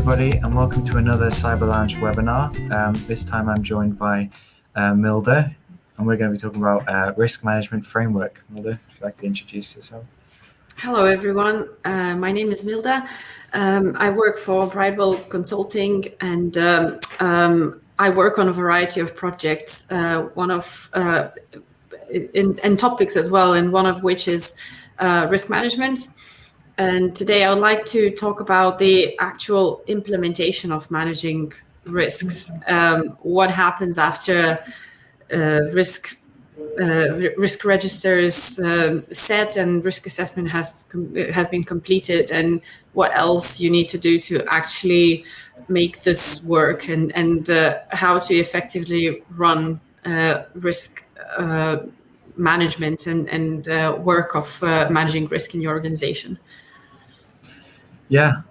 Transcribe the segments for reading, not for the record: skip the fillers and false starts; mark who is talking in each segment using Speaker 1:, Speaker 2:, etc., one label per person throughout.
Speaker 1: everybody, and welcome to another Cyber Lounge webinar. This time I'm joined by Milda, and we're going to be talking about risk management framework. Milda, would you like to introduce yourself?
Speaker 2: Hello, everyone. My name is Milda. I work for Brightwell Consulting, and I work on a variety of projects, and topics as well, and one of which is risk management. And today I would like to talk about the actual implementation of managing risks. What happens after risk register is set and risk assessment has been completed, and what else you need to do to actually make this work, and how to effectively run risk management and work of managing risk in your organization.
Speaker 1: Yeah,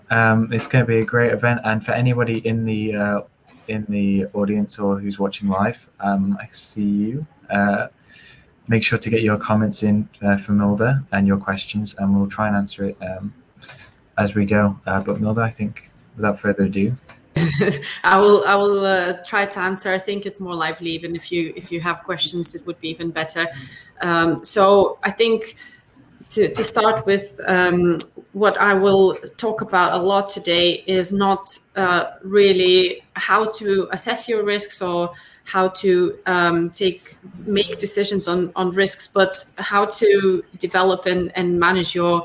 Speaker 1: it's going to be a great event, and for anybody in the audience or who's watching live, I see you. Make sure to get your comments in for Milda and your questions, and we'll try and answer it as we go. But Milda, I think without further ado,
Speaker 2: I will try to answer. I think it's more lively. Even if you have questions, it would be even better. So I think to start with, what I will talk about a lot today is not really how to assess your risks or how to make decisions on risks, but how to develop and manage your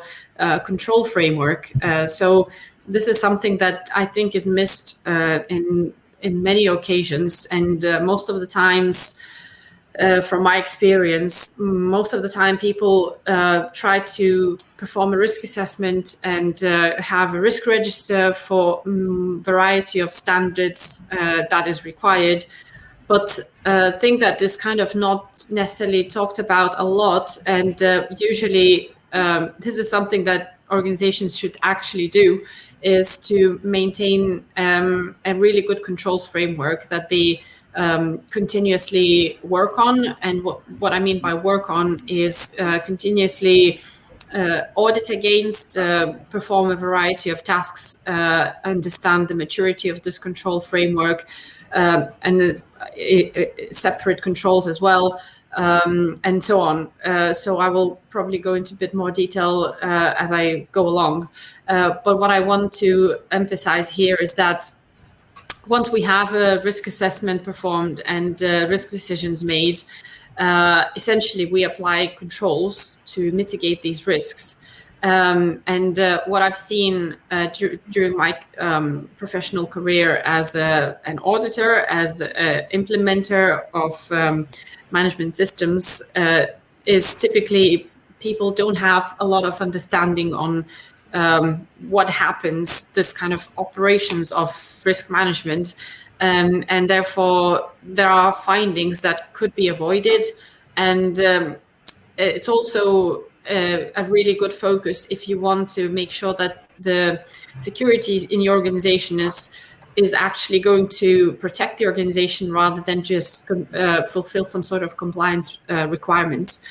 Speaker 2: control framework. So this is something that I think is missed in many occasions, and most of the times, from my experience, most of the time people try to perform a risk assessment and have a risk register for a variety of standards that is required, but think that is kind of not necessarily talked about a lot. And usually this is something that organizations should actually do, is to maintain a really good controls framework that they continuously work on. And what I mean by work on is continuously audit against, perform a variety of tasks, understand the maturity of this control framework, and separate controls as well, and so on. So I will probably go into a bit more detail as I go along. But what I want to emphasize here is that once we have a risk assessment performed and risk decisions made, essentially we apply controls to mitigate these risks. And what I've seen during my professional career as an auditor, as an implementer of management systems, is typically people don't have a lot of understanding on what happens, this kind of operations of risk management, and therefore there are findings that could be avoided. And it's also a really good focus if you want to make sure that the security in your organization is actually going to protect the organization rather than just fulfill some sort of compliance requirements.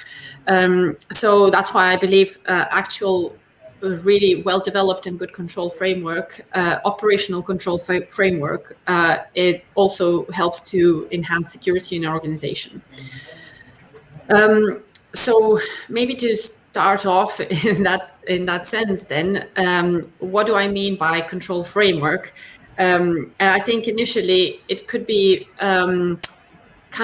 Speaker 2: So that's why I believe actual really well-developed and good control framework, operational control framework, it also helps to enhance security in an organization. So maybe to start off in that sense, then, what do I mean by control framework? And I think initially it could be kind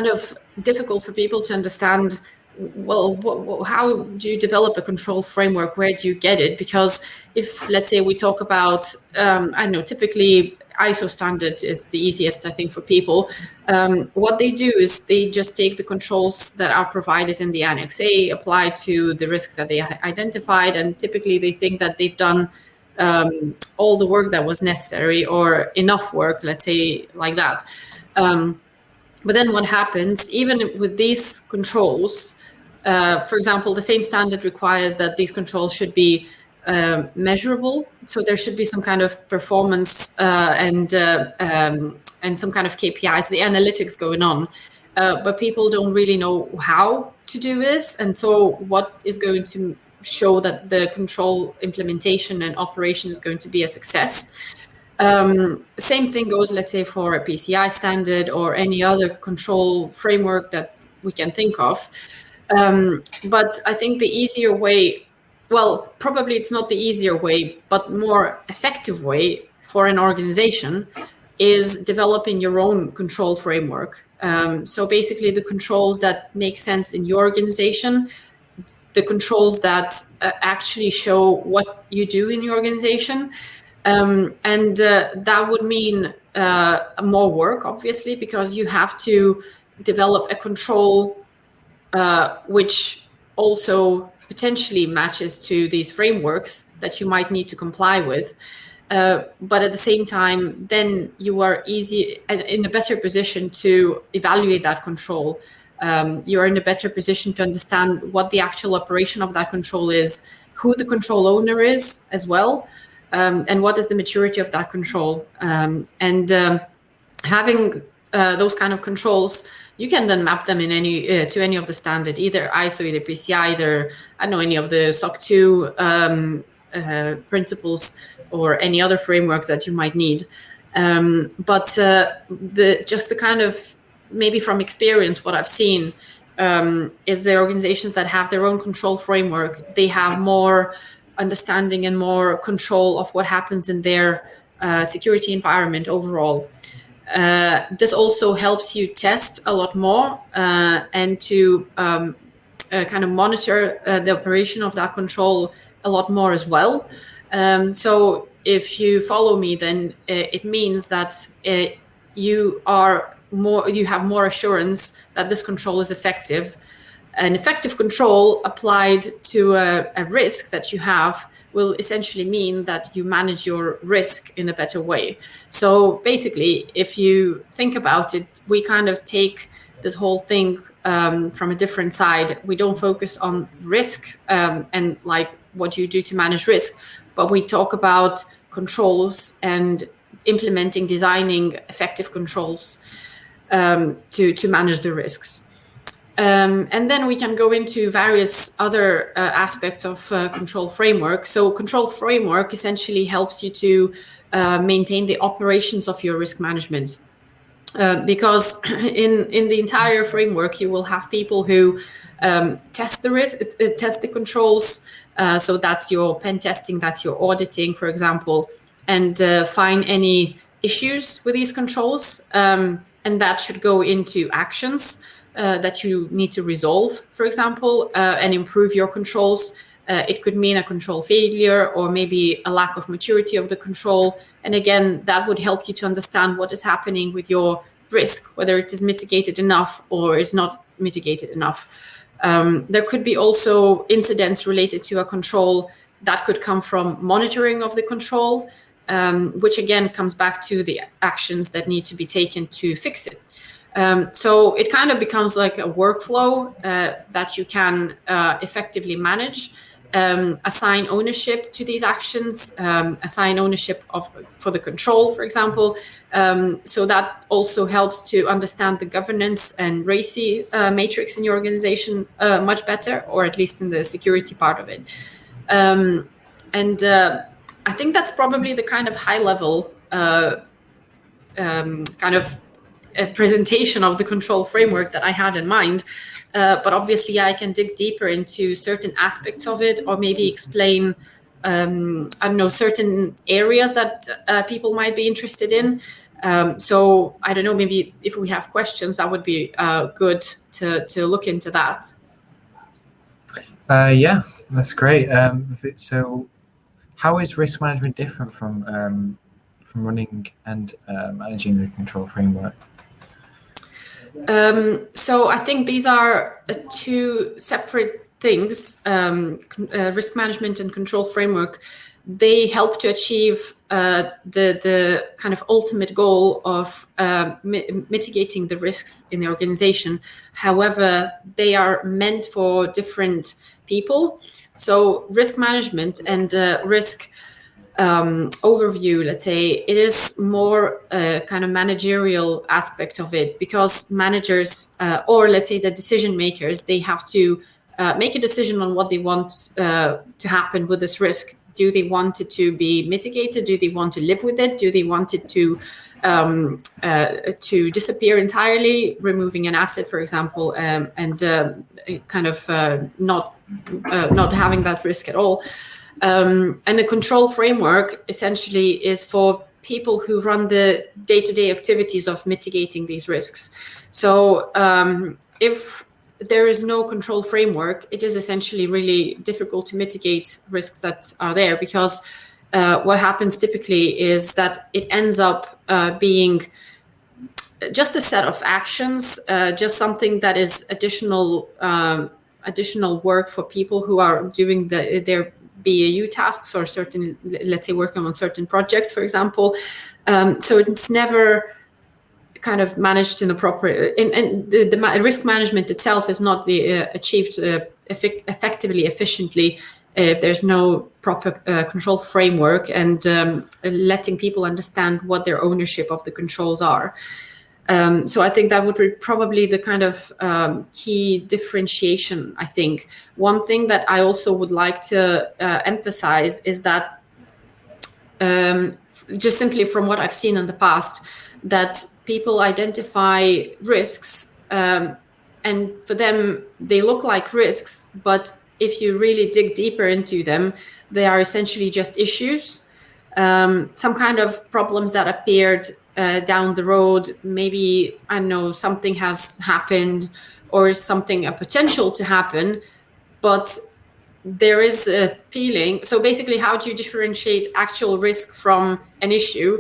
Speaker 2: of difficult for people to understand, well, how do you develop a control framework? Where do you get it? Because if, let's say, we talk about, I don't know, typically ISO standard is the easiest, I think, for people. What they do is they just take the controls that are provided in the Annex A, apply to the risks that they identified, and typically they think that they've done all the work that was necessary, or enough work, let's say, like that. But then what happens, even with these controls, for example, the same standard requires that these controls should be measurable. So there should be some kind of performance and some kind of KPIs, the analytics going on. But people don't really know how to do this. And so what is going to show that the control implementation and operation is going to be a success? Same thing goes, let's say, for a PCI standard or any other control framework that we can think of. But I think the easier way, well, probably it's not the easier way, but more effective way for an organization is developing your own control framework. So basically the controls that make sense in your organization, the controls that actually show what you do in your organization. And that would mean more work, obviously, because you have to develop a control which also potentially matches to these frameworks that you might need to comply with. But at the same time, then you are in a better position to evaluate that control. You're in a better position to understand what the actual operation of that control is, who the control owner is as well, and what is the maturity of that control. Having those kind of controls, you can then map them in to any of the standard, either ISO, either PCI, either, I don't know, any of the SOC 2 principles or any other frameworks that you might need. But just the kind of, maybe from experience, what I've seen is the organizations that have their own control framework, they have more understanding and more control of what happens in their security environment overall. This also helps you test a lot more and to kind of monitor the operation of that control a lot more as well. So if you follow me, then it means that you have more assurance that this control is effective. An effective control applied to a risk that you have will essentially mean that you manage your risk in a better way. So basically, if you think about it, we kind of take this whole thing from a different side. We don't focus on risk and like what you do to manage risk, but we talk about controls and designing effective controls to manage the risks. And then we can go into various other aspects of control framework. So control framework essentially helps you to maintain the operations of your risk management. Because in the entire framework, you will have people who test the risk, test the controls. So that's your pen testing, that's your auditing, for example, and find any issues with these controls. And that should go into actions that you need to resolve, for example, and improve your controls. It could mean a control failure or maybe a lack of maturity of the control. And again, that would help you to understand what is happening with your risk, whether it is mitigated enough or is not mitigated enough. There could be also incidents related to a control that could come from monitoring of the control, which again comes back to the actions that need to be taken to fix it. So it kind of becomes like a workflow that you can effectively manage, assign ownership to these actions, assign ownership for the control, for example. So that also helps to understand the governance and RACI matrix in your organization much better, or at least in the security part of it. And I think that's probably the kind of high level kind of a presentation of the control framework that I had in mind. But obviously I can dig deeper into certain aspects of it, or maybe explain, I don't know, certain areas that people might be interested in. So I don't know, maybe if we have questions, that would be good to look into that.
Speaker 1: Yeah, that's great. So how is risk management different from running and managing the control framework?
Speaker 2: So I think these are two separate things. Risk management and control framework, they help to achieve the kind of ultimate goal of mitigating the risks in the organization. However, they are meant for different people. So risk management and risk overview, let's say, it is more kind of managerial aspect of it, because managers or let's say the decision makers, they have to make a decision on what they want to happen with this risk. Do they want it to be mitigated? Do they want to live with it? Do they want it to disappear entirely, removing an asset, for example, and kind of not having that risk at all? And the control framework essentially is for people who run the day-to-day activities of mitigating these risks. So if there is no control framework, it is essentially really difficult to mitigate risks that are there, because what happens typically is that it ends up being just a set of actions, just something that is additional work for people who are doing their BAU tasks, or certain, let's say, working on certain projects, for example. So it's never kind of managed in a proper, and the risk management itself is not achieved effectively, efficiently, if there's no proper control framework and letting people understand what their ownership of the controls are. So I think that would be probably the kind of key differentiation, I think. One thing that I also would like to emphasize is that just simply from what I've seen in the past, that people identify risks and for them, they look like risks, but if you really dig deeper into them, they are essentially just issues, some kind of problems that appeared down the road. Maybe, I don't know, something has happened or something, a potential to happen, but there is a feeling. So basically, how do you differentiate actual risk from an issue?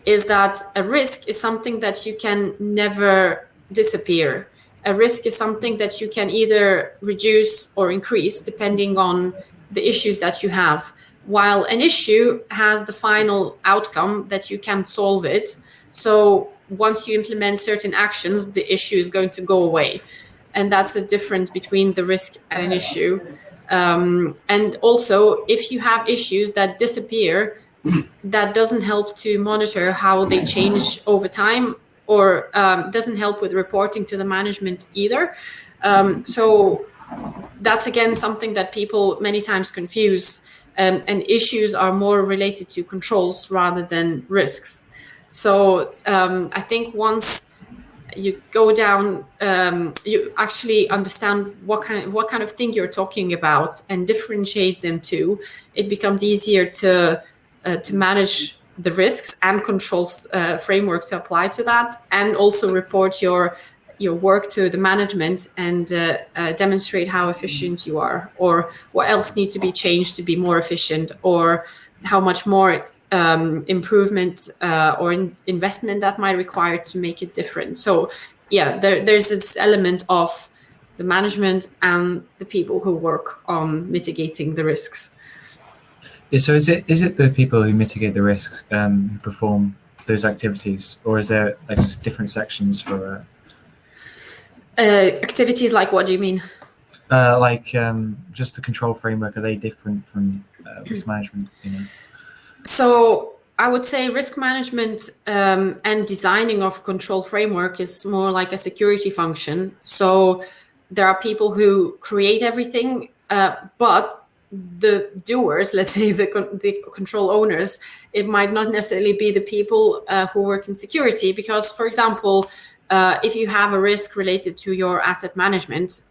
Speaker 2: Is that a risk is something that you can never disappear. A risk is something that you can either reduce or increase depending on the issues that you have, while an issue has the final outcome that you can solve it. So once you implement certain actions, the issue is going to go away. And that's the difference between the risk and an issue. And also, if you have issues that disappear, that doesn't help to monitor how they change over time, or doesn't help with reporting to the management either. So that's, again, something that people many times confuse. And issues are more related to controls rather than risks. So I think once you go down, you actually understand what kind of thing you're talking about and differentiate them too, it becomes easier to manage the risks and controls framework to apply to that, and also report your work to the management and demonstrate how efficient you are, or what else needs to be changed to be more efficient, or how much more improvement or investment that might require to make it different. So yeah, there's this element of the management and the people who work on mitigating the risks.
Speaker 1: Yeah, so is it the people who mitigate the risks who perform those activities, or is there like different sections for
Speaker 2: activities? Like, what do you mean?
Speaker 1: Just the control framework, are they different from risk management?
Speaker 2: So I would say risk management and designing of control framework is more like a security function. So there are people who create everything, but the doers, let's say the control owners, it might not necessarily be the people who work in security. Because, for example, if you have a risk related to your asset management,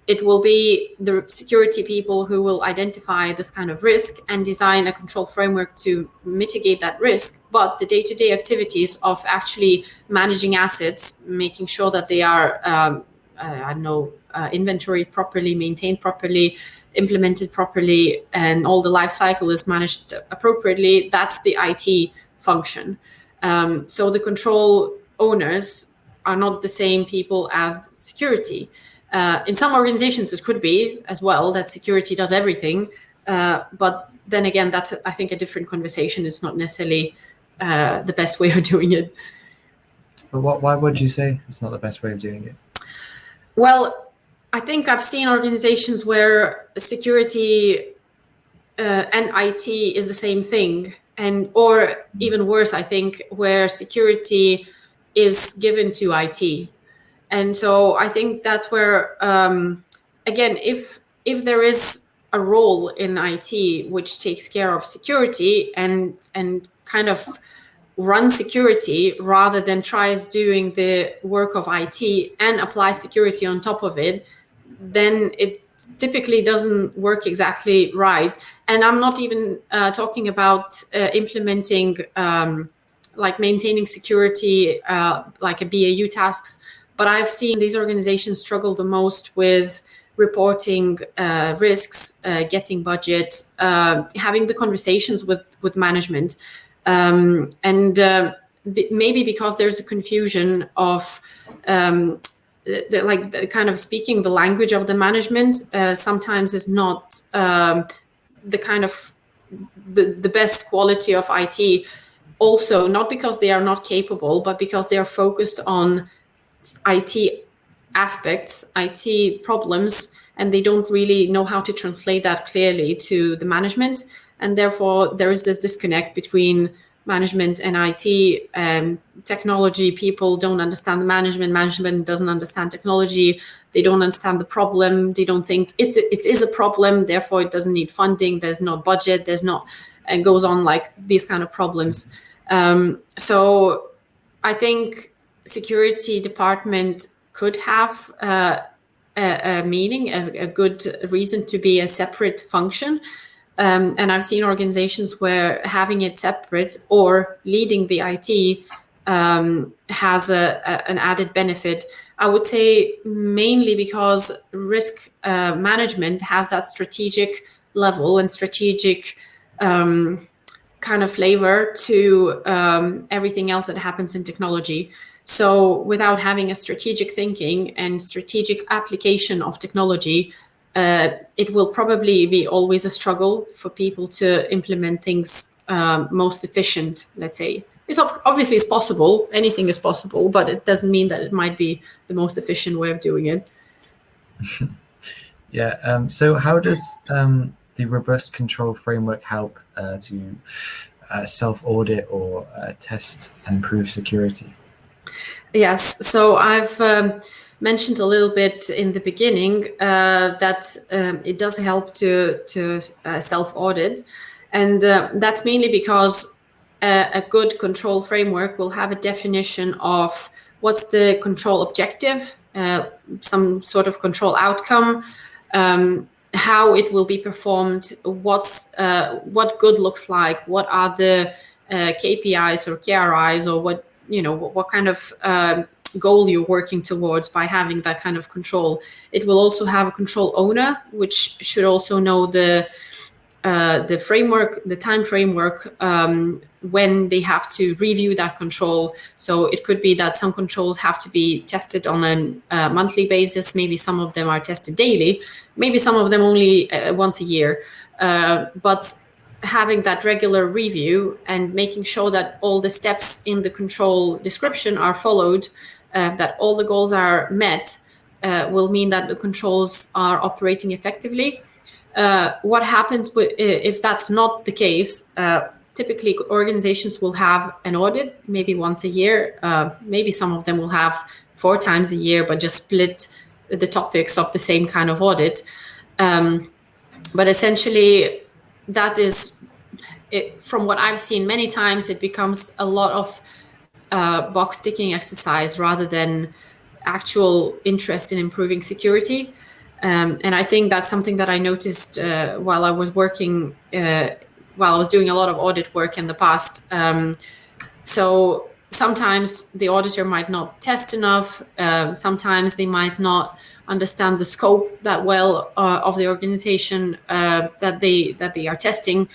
Speaker 2: it will be the security people who will identify this kind of risk and design a control framework to mitigate that risk. But the day-to-day activities of actually managing assets, making sure that they are, inventoried properly, maintained properly, implemented properly, and all the life cycle is managed appropriately, that's the IT function. So the control owners are not the same people as security. In some organizations, it could be as well that security does everything. But then again, that's, I think, a different conversation. It's not necessarily the best way of doing it.
Speaker 1: But why would you say it's not the best way of doing it?
Speaker 2: Well, I think I've seen organizations where security and IT is the same thing, or even worse, I think, where security is given to IT. And so I think that's where, again, if there is a role in IT which takes care of security and kind of run security rather than tries doing the work of IT and apply security on top of it, then it typically doesn't work exactly right. And I'm not even talking about implementing like maintaining security like a BAU tasks, but I've seen these organizations struggle the most with reporting risks, getting budget, having the conversations with management. Maybe because there's a confusion of the kind of speaking the language of the management sometimes is not the kind of the best quality of IT. Also, not because they are not capable, but because they are focused on IT aspects, IT problems, and they don't really know how to translate that clearly to the management. And therefore, there is this disconnect between management and IT. Technology people don't understand the management doesn't understand technology. They don't understand the problem. They don't think it is a problem, therefore it doesn't need funding. There's no budget. There's not, and goes on like these kind of problems. So I think security department could have a meaning, a good reason to be a separate function. And I've seen organizations where having it separate or leading the IT has an added benefit. I would say mainly because risk management has that strategic level and strategic kind of flavor to everything else that happens in technology. So without having a strategic thinking and strategic application of technology, it will probably be always a struggle for people to implement things most efficient, let's say. It's obviously it's possible, anything is possible, but it doesn't mean that it might be the most efficient way of doing it.
Speaker 1: Yeah, so how does the robust control framework help to self-audit or test and improve security?
Speaker 2: Yes, so I've mentioned a little bit in the beginning that it does help to self-audit. And that's mainly because a good control framework will have a definition of what's the control objective, some sort of control outcome, how it will be performed, what good looks like, what are the KPIs or KRIs, or what kind of goal you're working towards by having that kind of control. It will also have a control owner, which should also know the framework, the time framework, when they have to review that control. So it could be that some controls have to be tested on a monthly basis. Maybe some of them are tested daily. Maybe some of them only once a year. But having that regular review and making sure that all the steps in the control description are followed, that all the goals are met, will mean that the controls are operating effectively. What happens if that's not the case? Typically, organizations will have an audit, maybe once a year. Maybe some of them will have 4 times a year, but just split the topics of the same kind of audit. But essentially, that is, from what I've seen many times, it becomes a lot of box ticking exercise rather than actual interest in improving security. And I think that's something that I noticed while I was working, while I was doing a lot of audit work in the past. So sometimes the auditor might not test enough. Sometimes they might not understand the scope that well of the organization that they are testing.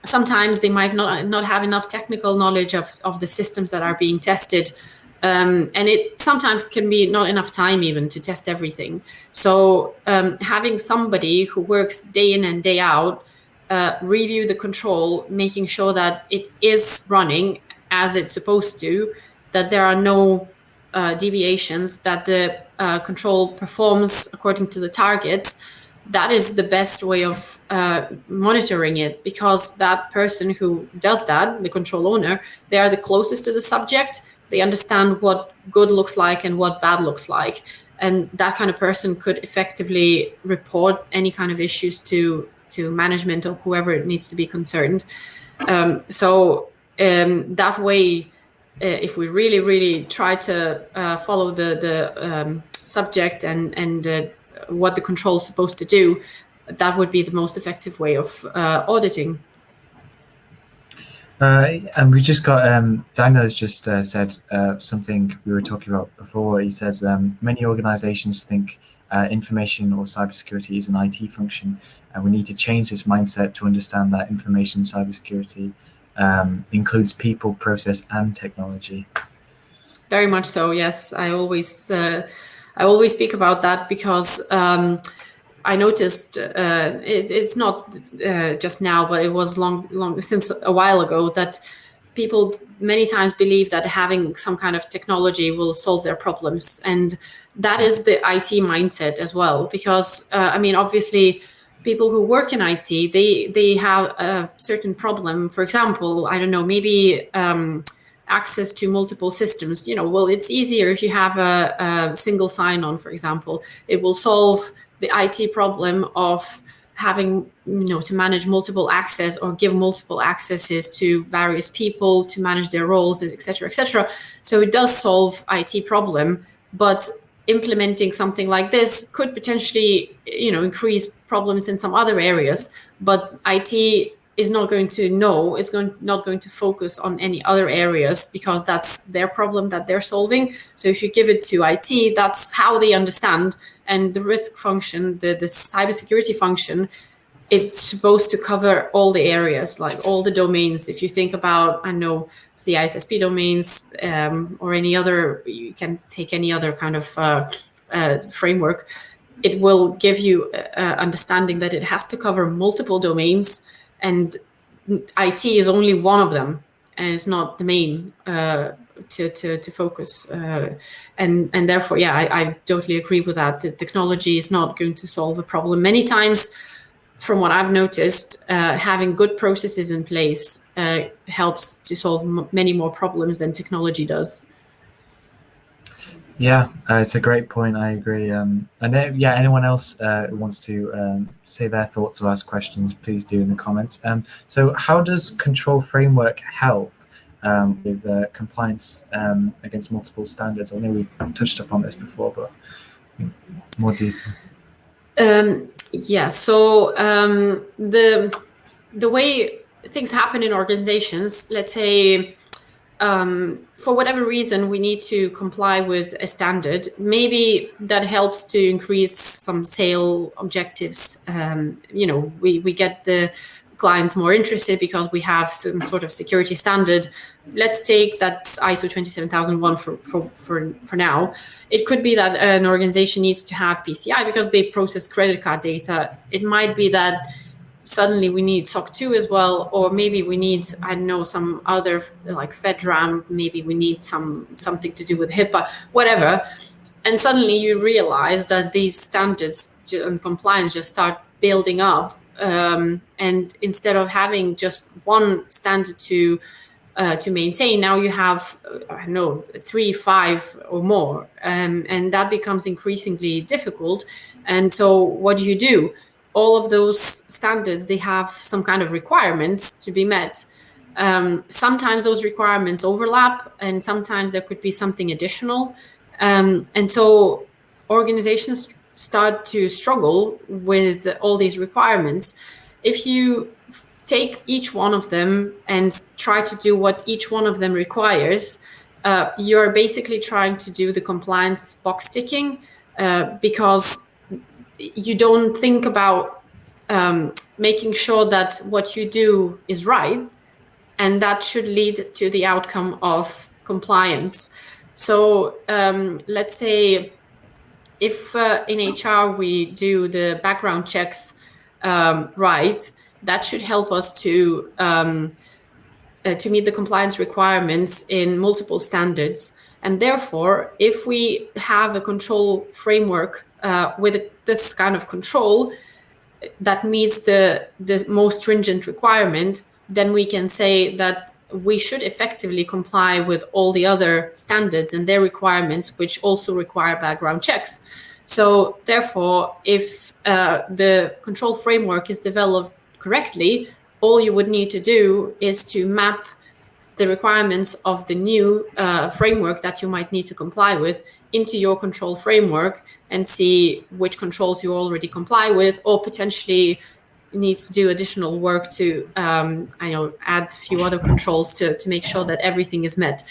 Speaker 2: Sometimes they might not have enough technical knowledge of the systems that are being tested. And it sometimes can be not enough time even to test everything. So having somebody who works day in and day out, review the control, making sure that it is running as it's supposed to, that there are no deviations, that the control performs according to the targets, that is the best way of monitoring it, because that person who does that, the control owner, they are the closest to the subject. They understand what good looks like and what bad looks like. and that kind of person could effectively report any kind of issues to management or whoever it needs to be concerned. That way, if we really try to follow the subject and what the control is supposed to do, that would be the most effective way of auditing.
Speaker 1: And we just got Daniel has just said something we were talking about before. He said many organizations think information or cybersecurity is an IT function, and we need to change this mindset to understand that information cybersecurity includes people, process, and technology.
Speaker 2: Very much so. Yes, I always speak about that because I noticed it's not just now, but it was long since a while ago, that people many times believe that having some kind of technology will solve their problems, and that is the IT mindset as well. Because obviously, people who work in IT, they have a certain problem. For example, I don't know, maybe access to multiple systems. Well, it's easier if you have a single sign-on, for example. It will solve the IT problem of having, to manage multiple access or give multiple accesses to various people to manage their roles, etc., etc. So it does solve IT problem, but implementing something like this could potentially, increase problems in some other areas. But IT is not going to know, not going to focus on any other areas, because that's their problem that they're solving. So if you give it to IT, that's how they understand. And the risk function, the cybersecurity function, it's supposed to cover all the areas, like all the domains. If you think about, I know, the ISSP domains, or any other, you can take any other kind of framework, it will give you understanding that it has to cover multiple domains, and IT is only one of them, and it's not the main to focus. And therefore, yeah, I totally agree with that. The technology is not going to solve a problem. Many times, from what I've noticed, having good processes in place helps to solve many more problems than technology does.
Speaker 1: Yeah, it's a great point. I agree. And anyone else who wants to say their thoughts or ask questions, please do in the comments. So how does control framework help with compliance against multiple standards? I know we touched upon this before, but more detail.
Speaker 2: Yeah, so the way things happen in organizations, let's say, for whatever reason, we need to comply with a standard. Maybe that helps to increase some sale objectives. We get the clients more interested because we have some sort of security standard. Let's take that ISO 27001 for now. It could be that an organization needs to have PCI because they process credit card data. It might be that suddenly we need SOC 2 as well, or maybe we need, I don't know, some other, like FedRAMP, maybe we need something to do with HIPAA, whatever. And suddenly you realize that these standards and compliance just start building up. And instead of having just one standard to maintain, now you have, 3, 5 or more. And that becomes increasingly difficult. And so what do? All of those standards, they have some kind of requirements to be met. Sometimes those requirements overlap, and sometimes there could be something additional. And so organizations start to struggle with all these requirements. If you take each one of them and try to do what each one of them requires, you're basically trying to do the compliance box ticking, because you don't think about making sure that what you do is right, and that should lead to the outcome of compliance. So let's say if in HR we do the background checks right, that should help us to meet the compliance requirements in multiple standards. And therefore, if we have a control framework with this kind of control that meets the most stringent requirement, then we can say that we should effectively comply with all the other standards and their requirements, which also require background checks. So therefore, if the control framework is developed correctly, all you would need to do is to map the requirements of the new framework that you might need to comply with into your control framework and see which controls you already comply with, or potentially need to do additional work to add a few other controls to make sure that everything is met.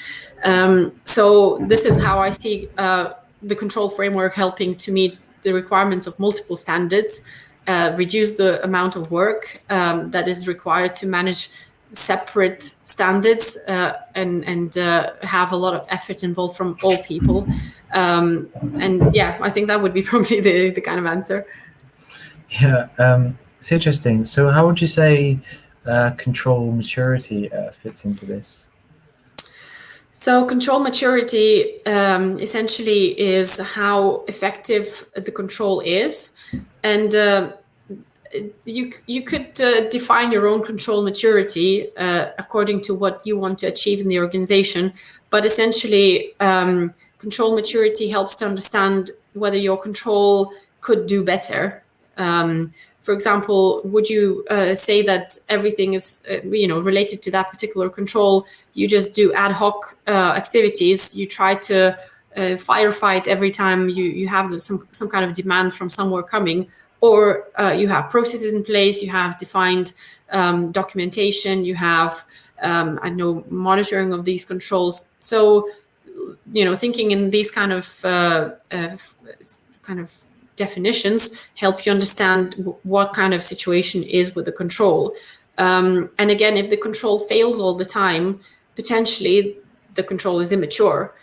Speaker 2: So this is how I see the control framework helping to meet the requirements of multiple standards, reduce the amount of work that is required to manage separate standards, and have a lot of effort involved from all people. And yeah, I think that would be probably the kind of answer.
Speaker 1: Yeah, it's interesting. So how would you say control maturity fits into this?
Speaker 2: So control maturity essentially is how effective the control is. And you could define your own control maturity according to what you want to achieve in the organization. But essentially, control maturity helps to understand whether your control could do better. For example, would you say that everything is related to that particular control? You just do ad hoc activities. You try to firefight every time you have some kind of demand from somewhere coming, or you have processes in place, you have defined documentation, you have monitoring of these controls. So thinking in these kind of definitions help you understand what kind of situation is with the control. And again, if the control fails all the time, potentially the control is immature.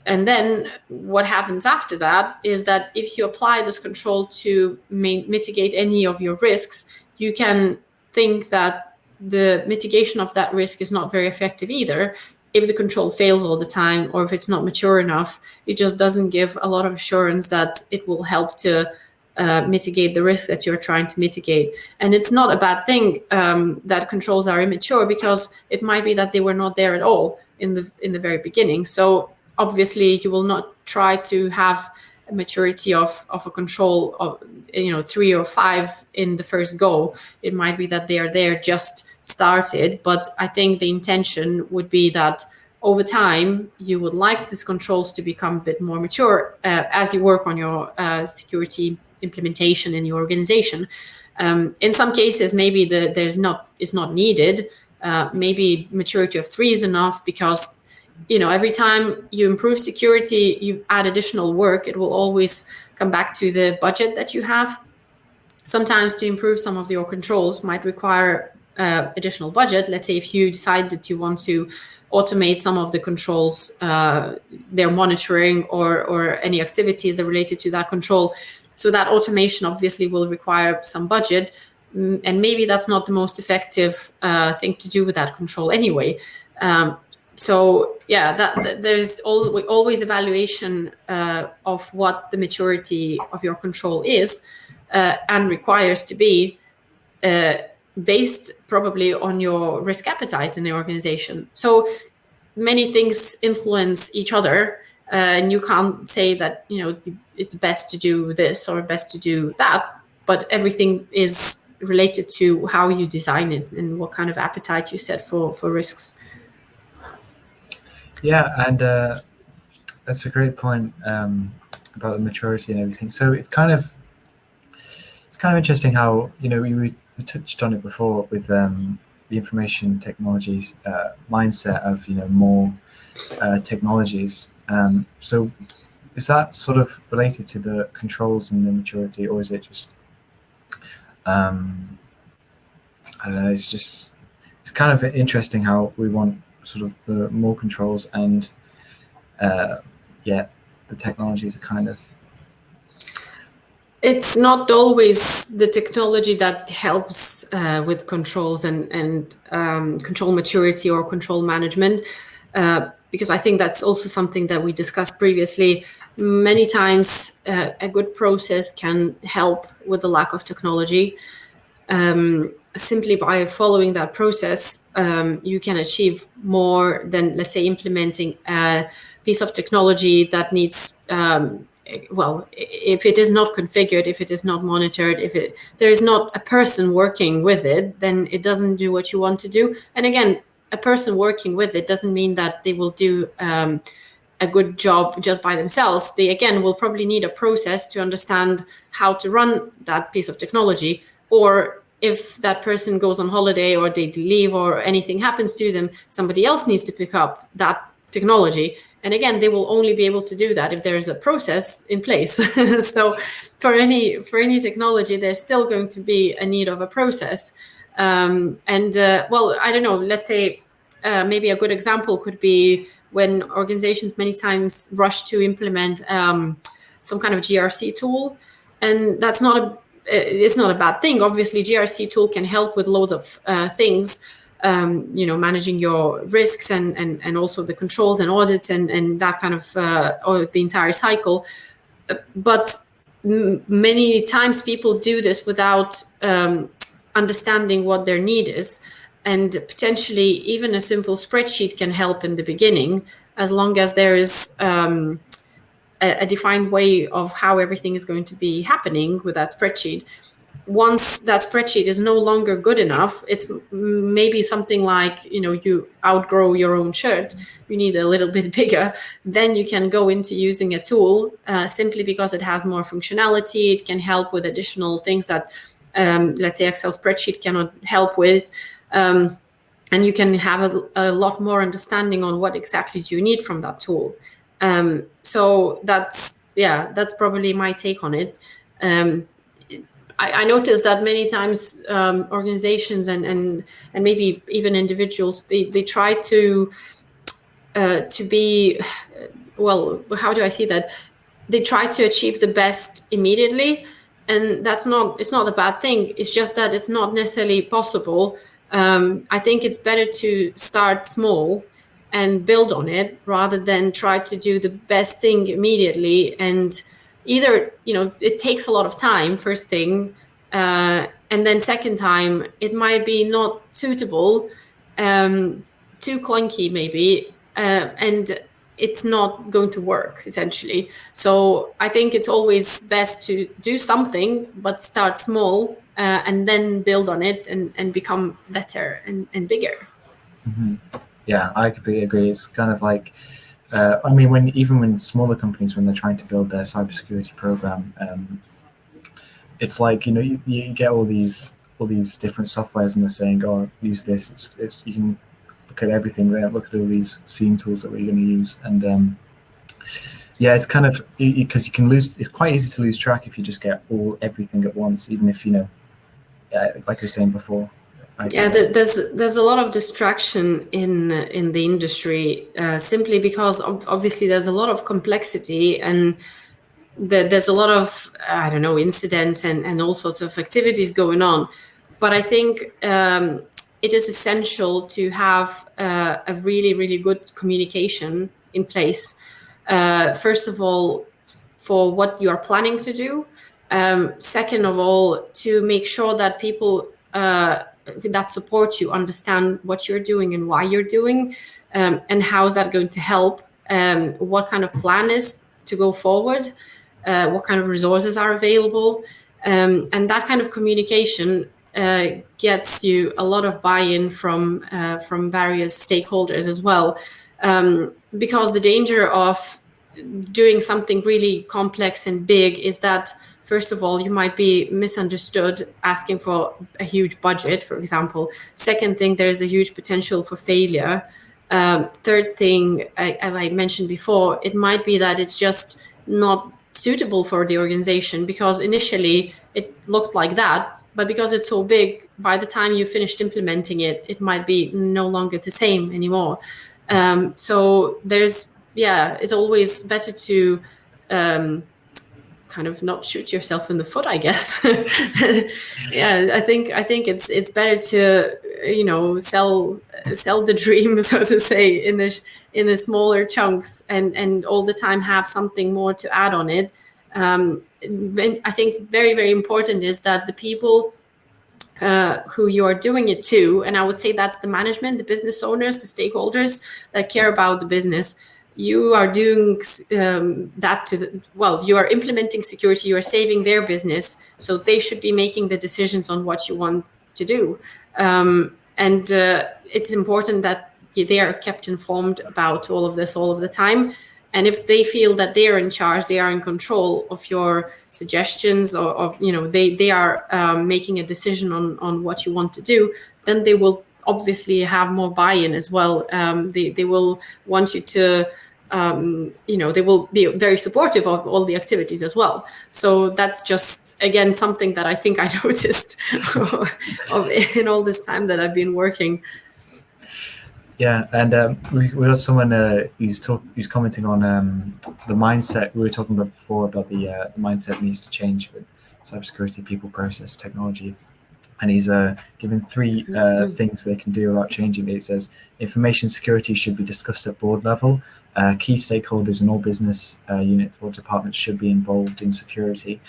Speaker 2: And then what happens after that is that if you apply this control to mitigate any of your risks, you can think that the mitigation of that risk is not very effective either. If the control fails all the time, or if it's not mature enough, it just doesn't give a lot of assurance that it will help to mitigate the risk that you're trying to mitigate. And it's not a bad thing that controls are immature, because it might be that they were not there at all in the very beginning. So obviously, you will not try to have a maturity of a control of 3 or 5 in the first go. It might be that they are there just started, but I think the intention would be that over time you would like these controls to become a bit more mature as you work on your security implementation in your organization. In some cases, maybe is not needed. Maybe maturity of 3 is enough, because every time you improve security, you add additional work. It will always come back to the budget that you have. Sometimes to improve some of your controls might require additional budget. Let's say if you decide that you want to automate some of the controls, their monitoring or any activities that are related to that control. So that automation obviously will require some budget, and maybe that's not the most effective thing to do with that control anyway. So yeah, there's always evaluation of what the maturity of your control is and requires to be based probably on your risk appetite in the organization. So many things influence each other, and you can't say that it's best to do this or best to do that, but everything is related to how you design it and what kind of appetite you set for risks.
Speaker 1: Yeah, and that's a great point about the maturity and everything. So it's kind of interesting how we touched on it before with the information technologies mindset of more technologies. So is that sort of related to the controls and the maturity, or is it just I don't know? It's kind of interesting how we want sort of the more controls, and the technologies are kind of.
Speaker 2: It's not always the technology that helps with controls and control maturity or control management, because I think that's also something that we discussed previously. Many times a good process can help with the lack of technology. simply by following that process, you can achieve more than, let's say, implementing a piece of technology that needs, if it is not configured, if it is not monitored, if there is not a person working with it, then it doesn't do what you want to do. And again, a person working with it doesn't mean that they will do a good job just by themselves. They, again, will probably need a process to understand how to run that piece of technology, or if that person goes on holiday or they leave or anything happens to them, somebody else needs to pick up that technology. And again, they will only be able to do that if there's a process in place. So for any technology, there's still going to be a need of a process. I don't know, let's say maybe a good example could be when organizations many times rush to implement some kind of GRC tool. And that's it's not a bad thing. Obviously, GRC tool can help with loads of things, managing your risks and also the controls and audits and that kind of, or the entire cycle. But many times people do this without understanding what their need is. And potentially even a simple spreadsheet can help in the beginning, as long as there is a defined way of how everything is going to be happening with that spreadsheet. Once that spreadsheet is no longer good enough, it's maybe something like, you outgrow your own shirt, you need a little bit bigger, then you can go into using a tool simply because it has more functionality. It can help with additional things that, let's say, Excel spreadsheet cannot help with. And you can have a lot more understanding on what exactly do you need from that tool. So that's probably my take on it. I noticed that many times organizations and maybe even individuals, they try to be, well, how do I see that? They try to achieve the best immediately, and it's not a bad thing. It's just that it's not necessarily possible. I think it's better to start small and build on it rather than try to do the best thing immediately. And either, it takes a lot of time, first thing, and then second time, it might be not suitable, too clunky maybe, and it's not going to work, essentially. So I think it's always best to do something, but start small, and then build on it and become better and bigger.
Speaker 1: Mm-hmm. Yeah, I completely agree. It's kind of like, when smaller companies, when they're trying to build their cybersecurity program, it's like, you get all these different softwares and they're saying, oh, use this. You can look at everything there, look at all these SIEM tools that we're going to use. And it's kind of, because you can lose, it's quite easy to lose track if you just get everything at once, even if, like you were saying before.
Speaker 2: There's a lot of distraction in the industry, simply because obviously there's a lot of complexity and there's a lot of, incidents and all sorts of activities going on. But I think it is essential to have a really, really good communication in place. First of all, for what you are planning to do. Second of all, to make sure that people that support you understand what you're doing and why you're doing, and how is that going to help, what kind of plan is to go forward, what kind of resources are available, and that kind of communication gets you a lot of buy-in from various stakeholders as well, because the danger of doing something really complex and big is that, first of all, you might be misunderstood asking for a huge budget, for example. Second thing, there's a huge potential for failure. Third thing, as I mentioned before, it might be that it's just not suitable for the organization because initially it looked like that, but because it's so big, by the time you finished implementing it, it might be no longer the same anymore. So it's always better to kind of not shoot yourself in the foot, I guess. I think it's better to sell the dream, so to say, in the smaller chunks and all the time have something more to add on it. I think very, very important is that the people who you are doing it to, and I would say that's the management, the business owners, the stakeholders that care about the business. You are doing that to you are implementing security, you are saving their business, so they should be making the decisions on what you want to do. And it's important that they are kept informed about all of this all of the time. And if they feel that they are in charge, they are in control of your suggestions, or of, they are making a decision on what you want to do, then they will obviously have more buy-in as well. They will want you to, they will be very supportive of all the activities as well. So that's just, again, something that I think I noticed in all this time that I've been working.
Speaker 1: Yeah, and we got someone who's commenting on the mindset we were talking about before, about the mindset needs to change with cybersecurity, people, process, technology. And he's given 3 things they can do about changing it. It says information security should be discussed at board level. Key stakeholders in all business units or departments should be involved in security,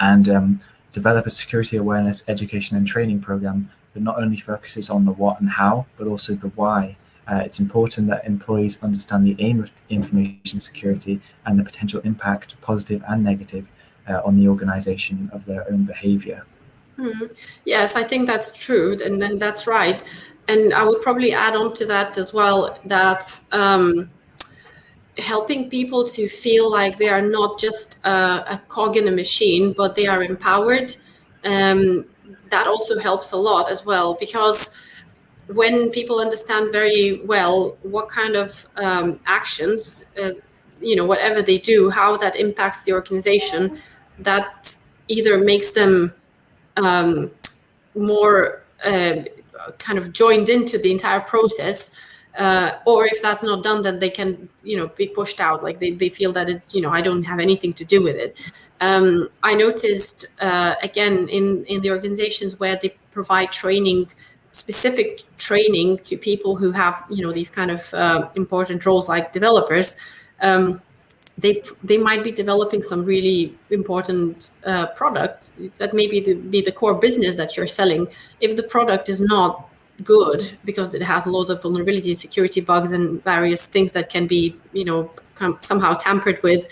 Speaker 1: and develop a security awareness education and training program that not only focuses on the what and how, but also the why. It's important that employees understand the aim of information security and the potential impact, positive and negative, on the organization of their own behavior.
Speaker 2: Yes, I think that's true, and then that's right. And I would probably add on to that as well, that helping people to feel like they are not just a cog in a machine, but they are empowered, that also helps a lot as well, because when people understand very well what kind of actions, whatever they do, how that impacts the organization, that either makes them more kind of joined into the entire process, or if that's not done, then they can, be pushed out. Like they feel that I don't have anything to do with it. I noticed again in the organizations where they provide specific training to people who have these kind of important roles like developers. They might be developing some really important product that maybe be the core business that you're selling. If the product is not good because it has loads of vulnerabilities, security bugs, and various things that can be somehow tampered with,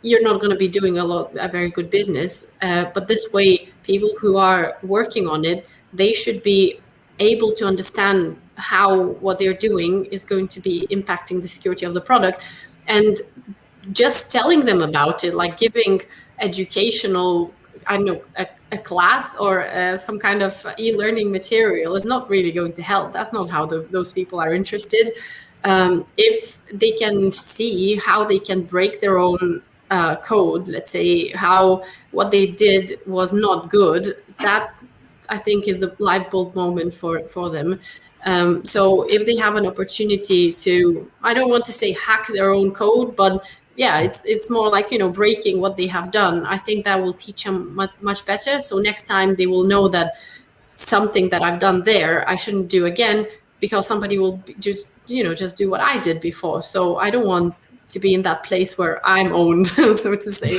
Speaker 2: you're not going to be doing a very good business. But this way, people who are working on it, they should be able to understand how what they're doing is going to be impacting the security of the product. And just telling them about it, like giving educational, I don't know, a class or some kind of e-learning material, is not really going to help. That's not how those people are interested. If they can see how they can break their own code, let's say what they did was not good, that I think is a light bulb moment for them. So if they have an opportunity to, I don't want to say hack their own code, but yeah, it's more like, breaking what they have done, I think that will teach them much better. So next time they will know that something that I've done there, I shouldn't do again, because somebody will just do what I did before. So I don't want to be in that place where I'm owned, so to say.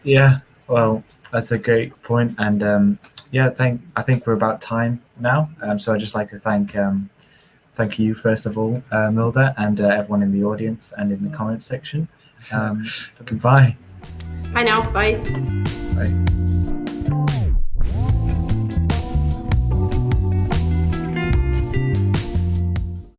Speaker 1: Yeah, well, that's a great point. And yeah, I think we're about time now. So I'd just like to thank you, first of all, Milda, and everyone in the audience and in the comments section. Goodbye.
Speaker 2: Bye now. Bye.
Speaker 1: Bye.